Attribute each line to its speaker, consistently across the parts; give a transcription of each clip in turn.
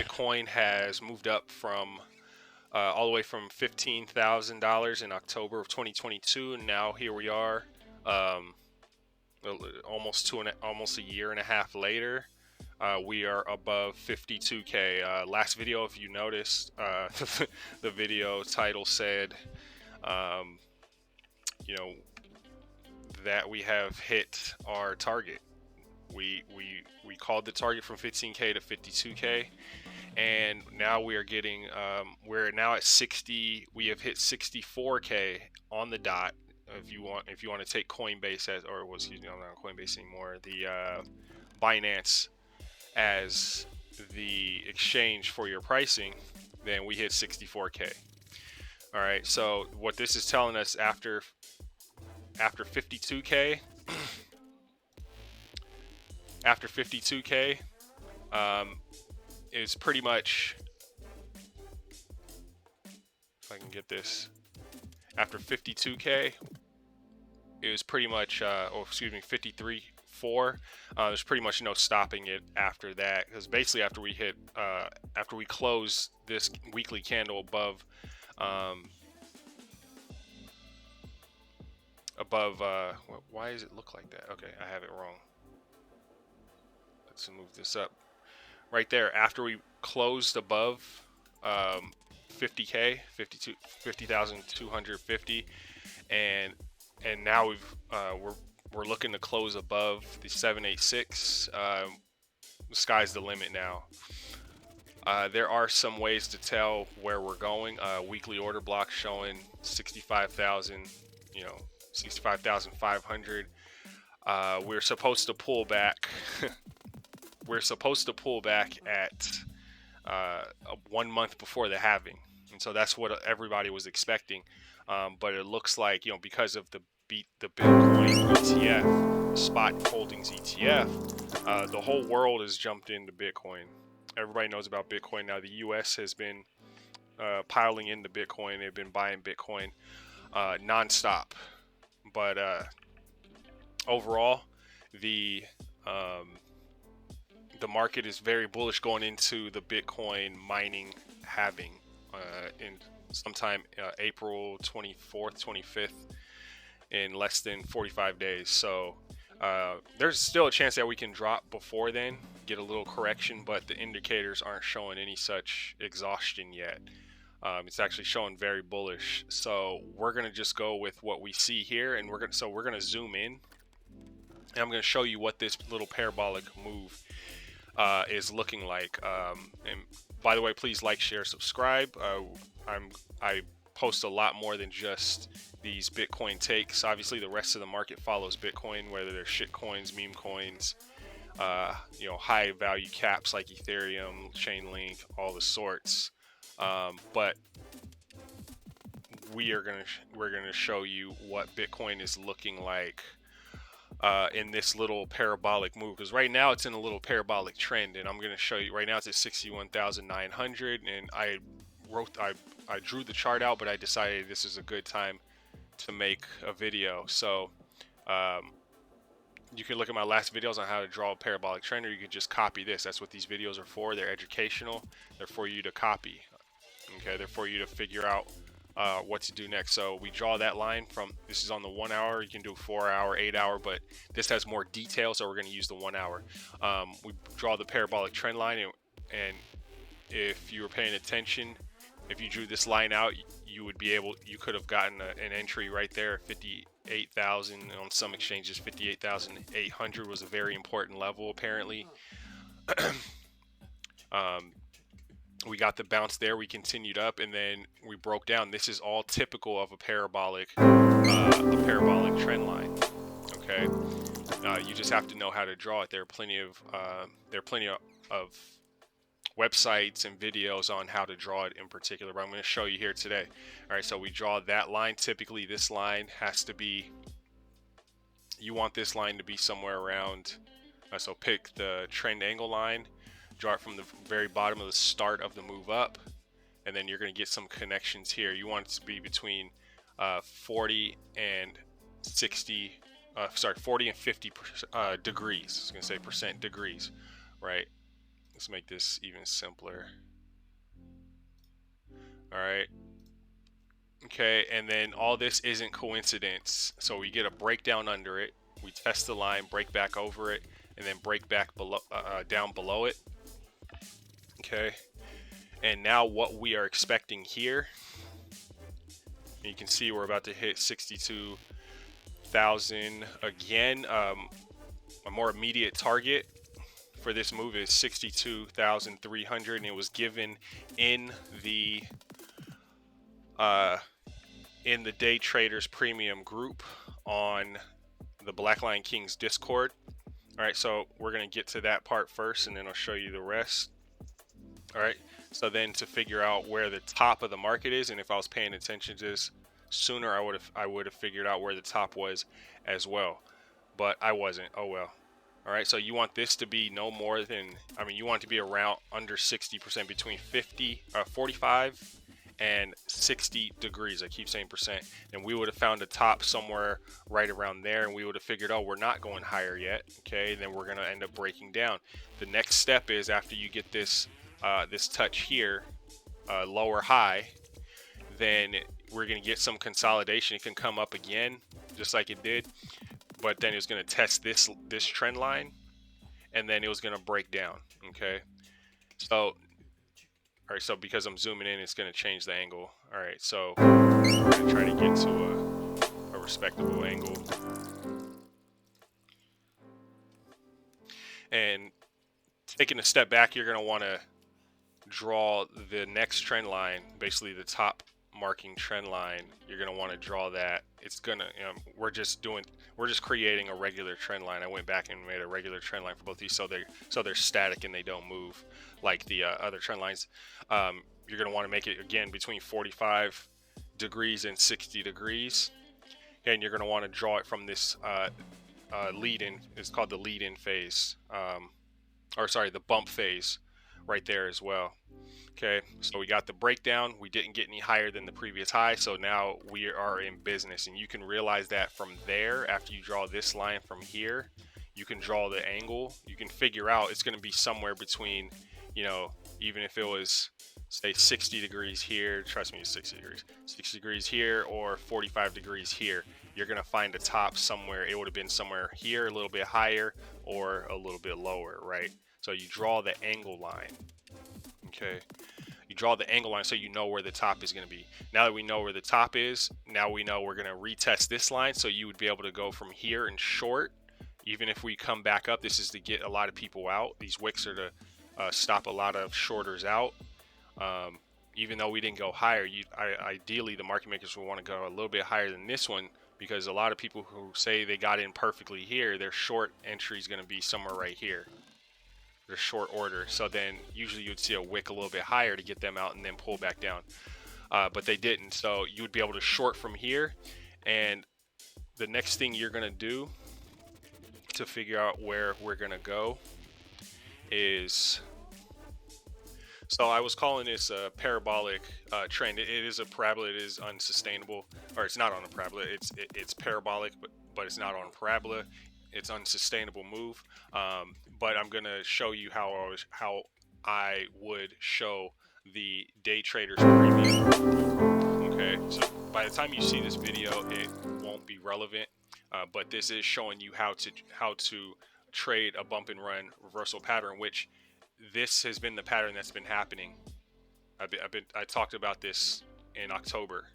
Speaker 1: Bitcoin has moved up from all the way from $15,000 in October of 2022, and now here we are, almost a year and a half later. We are above 52K. Last video, if you noticed, the video title said, you know, that we have hit our target. We called the target from 15K to 52K, and now we are getting we're now at 60. We have hit 64K on the dot. If you want to take Coinbase as, or well, excuse me, I'm not on Coinbase anymore. The Binance as the exchange for your pricing, then we hit 64K. All right. So what this is telling us after 52K. After 52K is pretty much, if I can get this, after 52K it was pretty much, 53.4. There's pretty much no stopping it after that, because basically after we close this weekly candle above why does it look like that? Okay, I have it wrong. Let's move this up. Right there, after we closed above 50K, 50,250, and now we're looking to close above the 786. The sky's the limit now. There are some ways to tell where we're going. Weekly order block showing 65,000, 65,500. We're supposed to pull back. We're supposed to pull back at 1 month before the halving, and so that's what everybody was expecting. But it looks like, because of the Bitcoin ETF, spot holdings ETF, the whole world has jumped into Bitcoin. Everybody knows about Bitcoin now. The U.S. has been piling into Bitcoin. They've been buying Bitcoin nonstop. But overall, the market is very bullish going into the Bitcoin mining halving in sometime April 24th, 25th, in less than 45 days. So there's still a chance that we can drop before then, get a little correction, but the indicators aren't showing any such exhaustion yet. It's actually showing very bullish. So we're gonna just go with what we see here, and we're gonna zoom in, and I'm gonna show you what this little parabolic move is looking like. And by the way, please like, share, subscribe. I post a lot more than just these Bitcoin takes. Obviously, the rest of the market follows Bitcoin, whether they're shit coins, meme coins, high value caps like Ethereum, Chainlink, all the sorts. But we're gonna show you what Bitcoin is looking like in this little parabolic move, because right now it's in a little parabolic trend, and I'm going to show you. Right now it's at 61,900, and I drew the chart out, but I decided this is a good time to make a video. So you can look at my last videos on how to draw a parabolic trend, or you can just copy this. That's what these videos are for. They're educational. They're for you to copy. Okay, they're for you to figure out what to do next. So we draw that line from, this is on the 1 hour. You can do 4 hour, 8 hour, but this has more detail, so we're going to use the 1 hour. We draw the parabolic trend line, and if you were paying attention, if you drew this line out, you could have gotten an entry right there. 58,000 on some exchanges. 58,800 was a very important level apparently. We got the bounce there, we continued up, and then we broke down. This is all typical of a parabolic trend line. Okay, you just have to know how to draw it. There are plenty of websites and videos on how to draw it in particular, but I'm going to show you here today. All right, so we draw that line. Typically, this line has to be, you want this line to be somewhere around. So pick the trend angle line. Draw it from the very bottom of the start of the move up, and then you're going to get some connections here. You want it to be between 40 and 50 degrees. I was going to say degrees, right? let's make this even simpler. All right. Okay, and then all this isn't coincidence. So we get a breakdown under it. We test the line, break back over it, and then break back below, down below it. Okay, and now what we are expecting here, you can see we're about to hit 62,000 again. A more immediate target for this move is 62,300, and it was given in the day traders premium group on the Black Lion Kings Discord. All right, so we're gonna get to that part first, and then I'll show you the rest. All right, so then to figure out where the top of the market is, and if I was paying attention to this sooner, I would have figured out where the top was as well, but I wasn't. Oh well. All right, so you want this to be no more than, you want it to be around under 60%, between 45 and 60 degrees. I keep saying percent, and we would have found a top somewhere right around there, and we would have figured, oh, we're not going higher yet. Okay, and then we're gonna end up breaking down. The next step is, after you get this this touch here, lower high, then we're gonna get some consolidation. It can come up again just like it did, but then it's gonna test this trend line, and then it was gonna break down. Okay, so all right, so because I'm zooming in, it's going to change the angle. All right, so I'm going to try to get to a respectable angle. And taking a step back, you're going to want to draw the next trend line, basically the top marking trend line. You're going to want to draw that. It's going to, we're just creating a regular trend line. I went back and made a regular trend line for both these, so they're static and they don't move like the other trend lines. You're going to want to make it again between 45 degrees and 60 degrees, and you're going to want to draw it from this lead-in. It's called the lead-in phase, or sorry, the bump phase right there as well. Okay, so we got the breakdown. We didn't get any higher than the previous high, so now we are in business, and you can realize that from there. After you draw this line from here, you can draw the angle. You can figure out it's going to be somewhere between, even if it was, say, 60 degrees here, trust me, it's 60 degrees here, or 45 degrees here, you're going to find a top somewhere. It would have been somewhere here, a little bit higher, or a little bit lower, right? So you draw the angle line. Okay, you draw the angle line so you know where the top is going to be. Now that we know where the top is, now we know we're going to retest this line, so you would be able to go from here and short. Even if we come back up, this is to get a lot of people out. These wicks are to stop a lot of shorters out. Even though we didn't go higher, ideally the market makers will want to go a little bit higher than this one, because a lot of people who say they got in perfectly here, their short entry is going to be somewhere right here. The short order. So then usually you'd see a wick a little bit higher to get them out and then pull back down, but they didn't. So you would be able to short from here, and the next thing you're going to do to figure out where we're going to go is, so I was calling this a parabolic trend. It is a parabola. It is unsustainable, or it's not on a parabola. It's parabolic, but it's not on a parabola. It's unsustainable move. But I'm gonna show you how I would show the day traders premium. Okay, so by the time you see this video, it won't be relevant. But this is showing you how to trade a bump and run reversal pattern, which this has been the pattern that's been happening. I talked about this in October.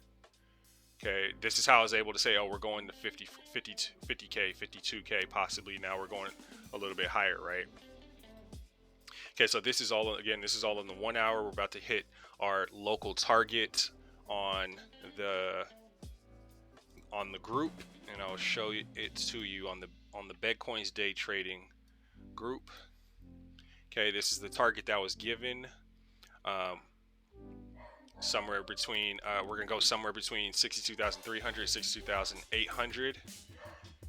Speaker 1: Okay, this is how I was able to say, oh, we're going to 50K, 52K, possibly. Now we're going a little bit higher, right? Okay, so this is all, again, this is all in the 1 hour. We're about to hit our local target on the group, and I'll show it to you on the Bitcoin's day trading group. Okay, this is the target that was given. Somewhere between, we're gonna go somewhere between 62,300 and 62,800.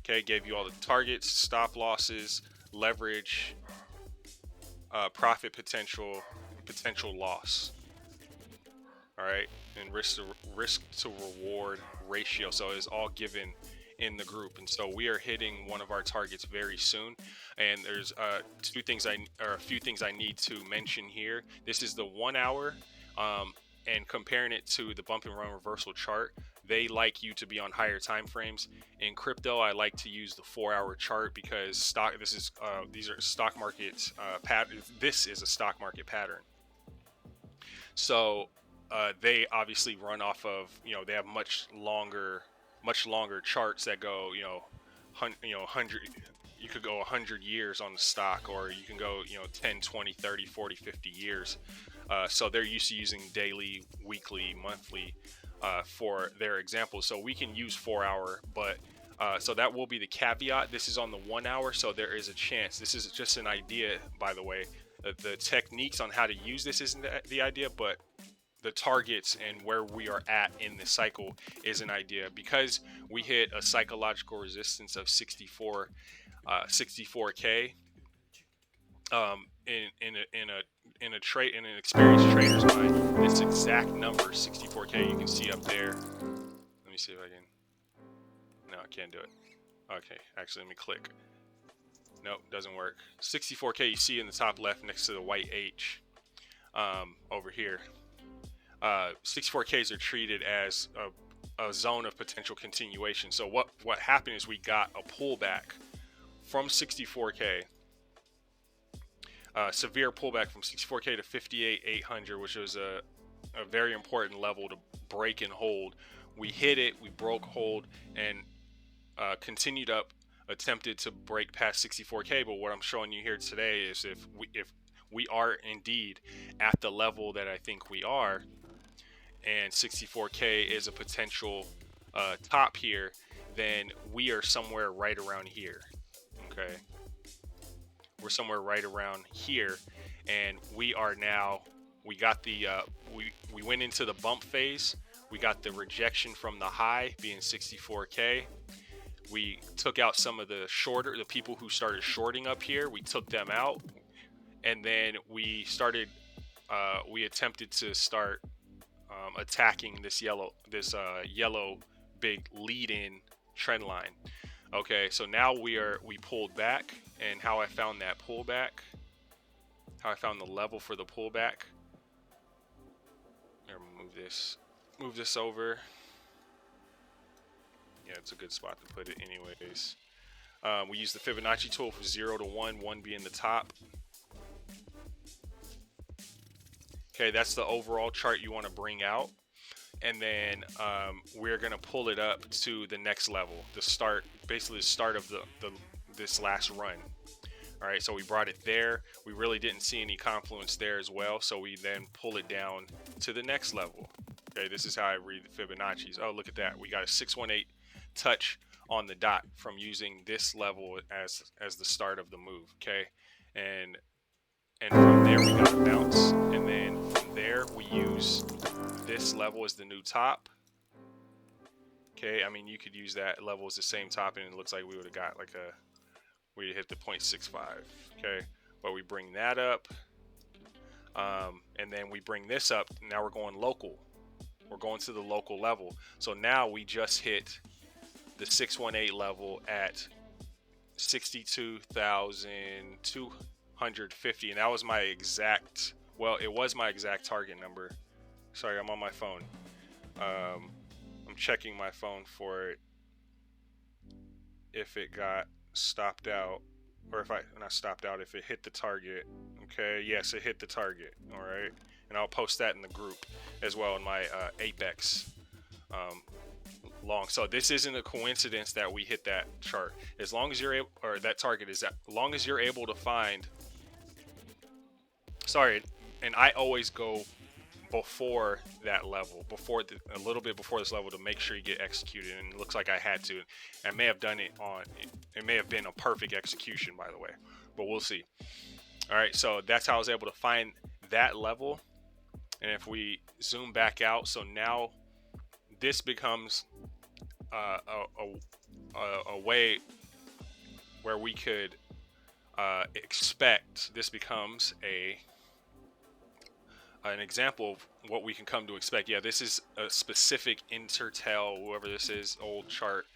Speaker 1: Okay, gave you all the targets, stop losses, leverage, profit potential loss. All right, and risk to reward ratio. So it's all given in the group, and so we are hitting one of our targets very soon. And there's a few things I need to mention here. This is the 1 hour, and comparing it to the bump and run reversal chart, they like you to be on higher time frames. In crypto, I like to use the 4-hour chart because these are stock market this is a stock market pattern. So they obviously run off of, they have much longer charts that go, 100. You could go 100 years on the stock, or you can go 10, 20, 30, 40, 50 years. So they're used to using daily, weekly, monthly for their examples. So we can use 4-hour, but so that will be the caveat. This is on the 1 hour, so there is a chance. This is just an idea, by the way. The techniques on how to use this isn't the idea, but the targets and where we are at in the cycle is an idea, because we hit a psychological resistance of 64K in an experienced trader's mind. This exact number, 64K, you can see up there. Let me see if I can. No, I can't do it. Okay, actually, let me click. Nope, doesn't work. 64K you see in the top left next to the white H over here. 64Ks are treated as a zone of potential continuation. So what happened is we got a pullback from 64K, severe pullback from 64K to 58,800, which was a very important level to break and hold. We hit it, we broke hold, and continued up, attempted to break past 64K. But what I'm showing you here today is if we are indeed at the level that I think we are, and 64K is a potential top here, then we are somewhere right around here. Okay, we're somewhere right around here, and we got the we went into the bump phase. We got the rejection from the high being 64K. We took out some of the people who started shorting up here. We took them out, and then we attempted to start attacking this yellow big lead-in trend line. Okay, so now we pulled back, and how I found that pullback, how I found the level for the pullback. Here, move this over. Yeah, it's a good spot to put it anyways. We use the Fibonacci tool for 0 to 1, 1 being the top. Okay, that's the overall chart you want to bring out. And then we're going to pull it up to the next level, basically the start of this last run. All right, so we brought it there. We really didn't see any confluence there as well, so we then pull it down to the next level. Okay, this is how I read the Fibonacci's. Oh, look at that. We got a 618 touch on the dot from using this level as the start of the move. Okay, and from there we got a bounce, and then from there we use this level as the new top. Okay, I mean, you could use that level as the same top, and it looks like we would have got we hit the 0.65. Okay, but we bring that up, and then we bring this up. Now we're going local. We're going to the local level. So now we just hit the 618 level at 62,250, and that was my exact. Well, it was my exact target number. Sorry, I'm on my phone. I'm checking my phone for it if it got stopped out, or if not stopped out, if it hit the target. Okay, yes, it hit the target. All right, and I'll post that in the group as well in my Apex long. So this isn't a coincidence that we hit that chart. As long as you're able, or that target is that, as long as you're able to find. Sorry, and I always go before that level, a little bit before this level, to make sure you get executed, and it looks like I had to. I may have done it may have been a perfect execution, by the way, but we'll see. All right, so that's how I was able to find that level. And if we zoom back out, so now this becomes a way where we could expect. This becomes an example of what we can come to expect. Yeah, this is a specific Intertel, whoever this is, old chart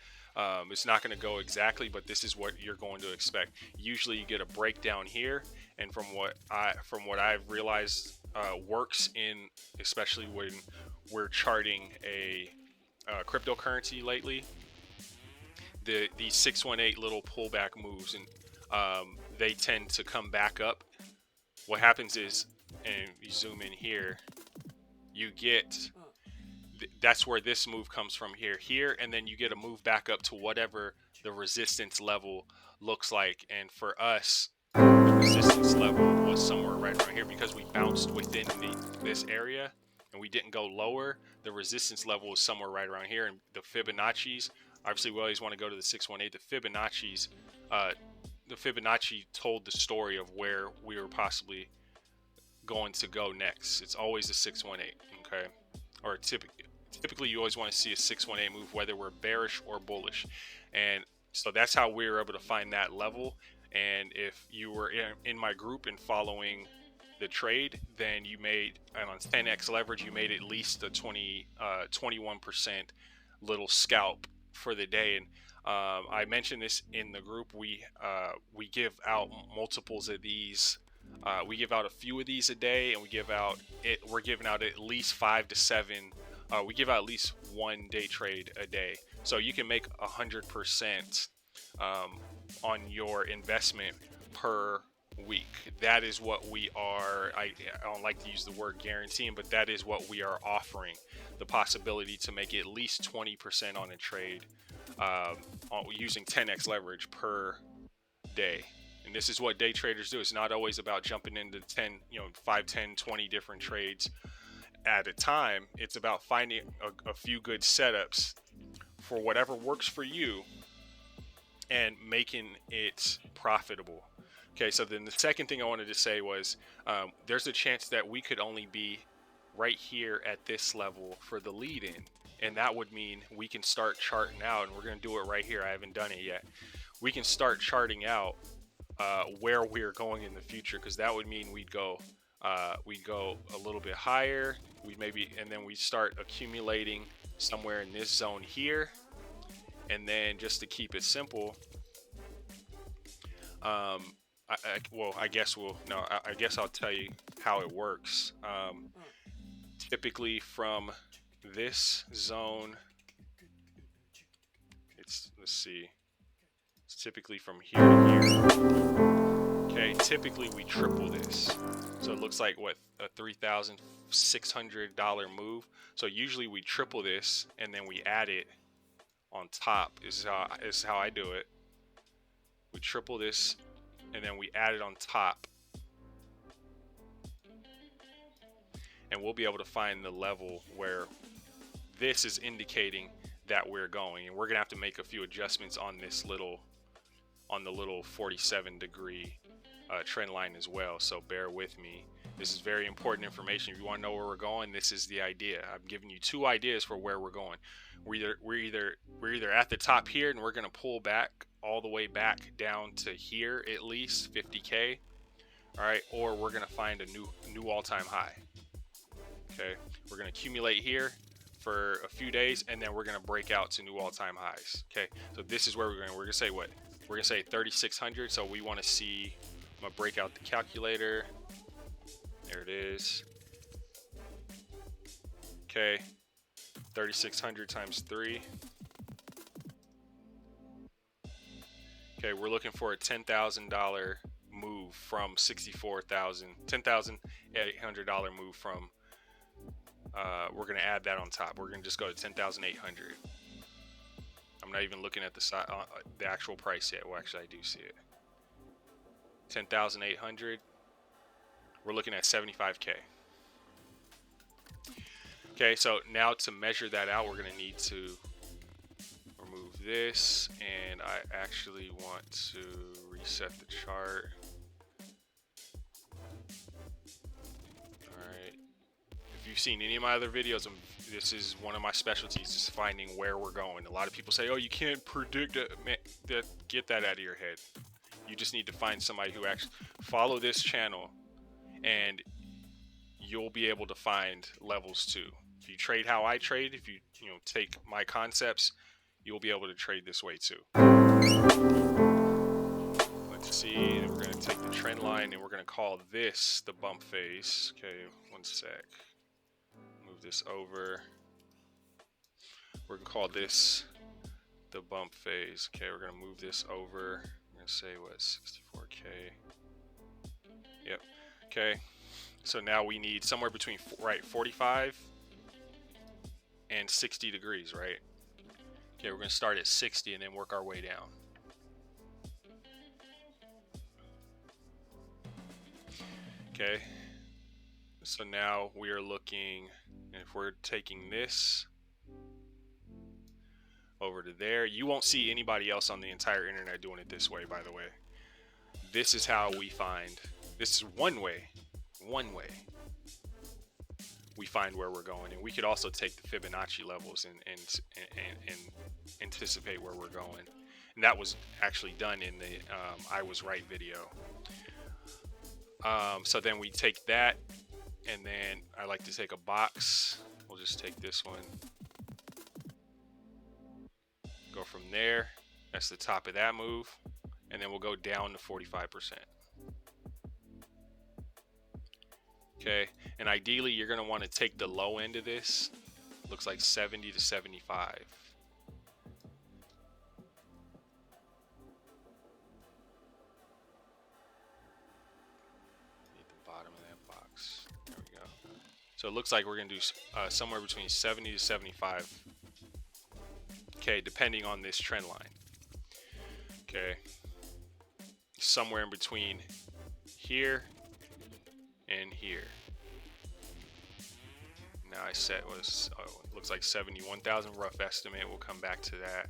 Speaker 1: It's not going to go exactly, but this is what you're going to expect. Usually you get a breakdown here, and from what I've realized works in, especially when we're charting a cryptocurrency lately, these 618 little pullback moves, and they tend to come back up. What happens is, and you zoom in here, you get that's where this move comes from, here, and then you get a move back up to whatever the resistance level looks like. And for us, the resistance level was somewhere right around here because we bounced within this area and we didn't go lower. The resistance level was somewhere right around here, and the Fibonacci's, obviously we always want to go to the 618. The Fibonacci told the story of where we were possibly going to go next. It's always the 618, okay? Or typically you always want to see a 618 move, whether we're bearish or bullish. And so that's how we were able to find that level. And if you were in my group and following the trade, then you made, and on 10x leverage, you made at least a 21% little scalp for the day. And I mentioned this in the group. We give out multiples of these. We give out a few of these a day, and we're giving out at least 5 to 7. We give out at least one day trade a day, so you can make 100% on your investment per week. That is what we are. I don't like to use the word guaranteeing, but that is what we are offering: the possibility to make at least 20% on a trade using 10x leverage per day. And this is what day traders do. It's not always about jumping into 5, 10, 20 different trades at a time. It's about finding a few good setups for whatever works for you and making it profitable. Okay, so then the second thing I wanted to say was there's a chance that we could only be right here at this level for the lead in. And that would mean we can start charting out, and we're going to do it right here. I haven't done it yet. We can start charting out where we're going in the future, because that would mean we'd go a little bit higher. And then we start accumulating somewhere in this zone here. And then just to keep it simple, I guess I'll tell you how it works. Typically from this zone, let's see. It's typically from here to here. Okay, typically we triple this. So it looks like a $3,600 move. So usually we triple this and then we add it on top. This is how I do it. We triple this and then we add it on top. And we'll be able to find the level where this is indicating that we're going. And we're gonna have to make a few adjustments on the little 47-degree trend line as well. So bear with me. This is very important information. If you want to know where we're going, this is the idea. I'm giving you two ideas for where we're going. We're either at the top here and we're gonna pull back all the way back down to here, at least 50K. All right, or we're gonna find a new all-time high. Okay, we're gonna accumulate here for a few days, and then we're gonna break out to new all-time highs. Okay, so this is where we're gonna say what? We're gonna say 3,600. So we want to see. I'm gonna break out the calculator. There it is. Okay, 3,600 times 3. Okay, we're looking for a $10,000 move from 64,000. $10,800 move from. We're gonna add that on top. We're gonna just go to 10,800. I'm not even looking at the actual price yet. Well, actually, I do see it. 10,800. We're looking at 75K. Okay, so now to measure that out, we're going to need to remove this, and I actually want to reset the chart. All right. If you've seen any of my other videos, this is one of my specialties, is finding where we're going. A lot of people say, oh, you can't predict it. Man, get that out of your head. You just need to find somebody who actually follow this channel, and you'll be able to find levels too. If you trade how I trade, if you take my concepts, you'll be able to trade this way too. Let's see, we're going to take the trend line and we're going to call this the bump phase. Okay, one sec. Move this over. We're going to call this the bump phase. Okay, we're going to move this over. We're going to say what, 64K. Yep. Okay, so now we need somewhere between 45 and 60 degrees, right? Okay, we're going to start at 60 and then work our way down. Okay, so now we are looking, and if we're taking this over to there, you won't see anybody else on the entire internet doing it this way, by the way. This is how we find, this is one way we find where we're going. And we could also take the Fibonacci levels and anticipate where we're going. And that was actually done in the I Was Right video. So then we take that, and then I like to take a box. We'll just take this one. Go from there. That's the top of that move. And then we'll go down to 45%. Okay, and ideally you're going to want to take the low end of this. Looks like 70 to 75. Bottom of that box. There we go. So it looks like we're going to do somewhere between 70 to 75. Okay, depending on this trend line. Okay, somewhere in between here and here. Now I set was looks like 71,000 rough estimate. We'll come back to that.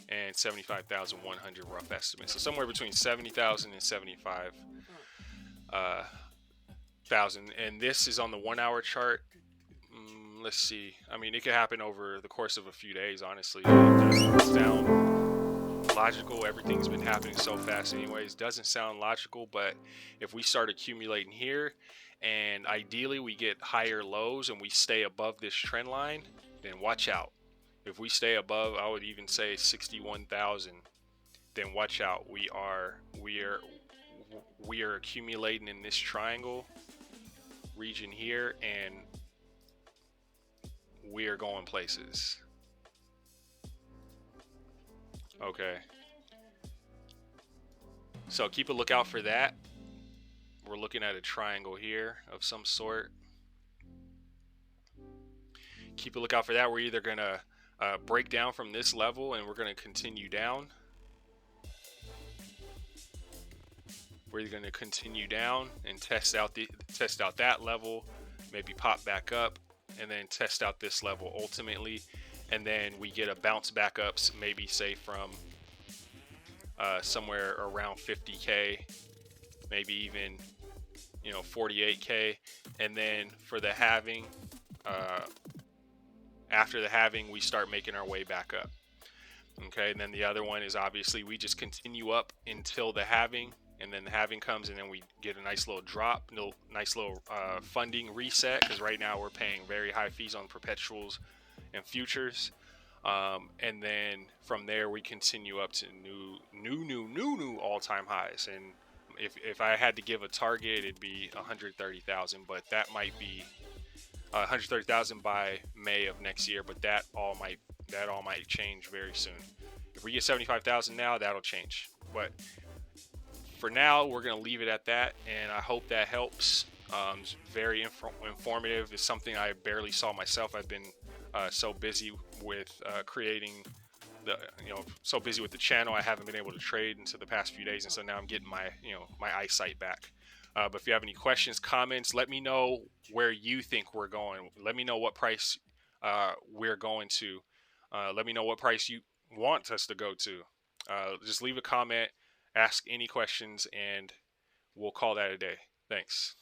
Speaker 1: And 75,100 rough estimate. So somewhere between 70,000 and 75,000. And this is on the 1 hour chart. Let's see. I mean, it could happen over the course of a few days, honestly. It doesn't sound logical. Everything's been happening so fast anyways. Doesn't sound logical, but if we start accumulating here, and ideally we get higher lows and we stay above this trend line, then watch out. If we stay above, I would even say 61,000, then watch out. We are accumulating in this triangle region here, and we are going places. Okay. So keep a lookout for that. We're looking at a triangle here of some sort. Keep a lookout for that. We're either gonna break down from this level and we're gonna continue down. We're either gonna continue down and test out that level, maybe pop back up, and then test out this level ultimately, and then we get a bounce back ups, maybe say from somewhere around 50K, maybe even 48K, and then for the halving, after the halving we start making our way back up. Okay, and then the other one is obviously we just continue up until the halving, and then the halving comes and then we get a nice little drop, nice little funding reset, because right now we're paying very high fees on perpetuals and futures, and then from there we continue up to new all-time highs. And if I had to give a target, it'd be 130,000, but that might be 130,000 by May of next year, but that all might change very soon. If we get 75,000 now, that'll change, but for now we're going to leave it at that, and I hope that helps. It's very informative. It's something I barely saw myself. I've been so busy with creating so busy with the channel, I haven't been able to trade into the past few days, and so now I'm getting my my eyesight back. But if you have any questions, comments, let me know where you think we're going. Let me know what price we're going to. Let me know what price you want us to go to. Just leave a comment, ask any questions, and we'll call that a day. Thanks.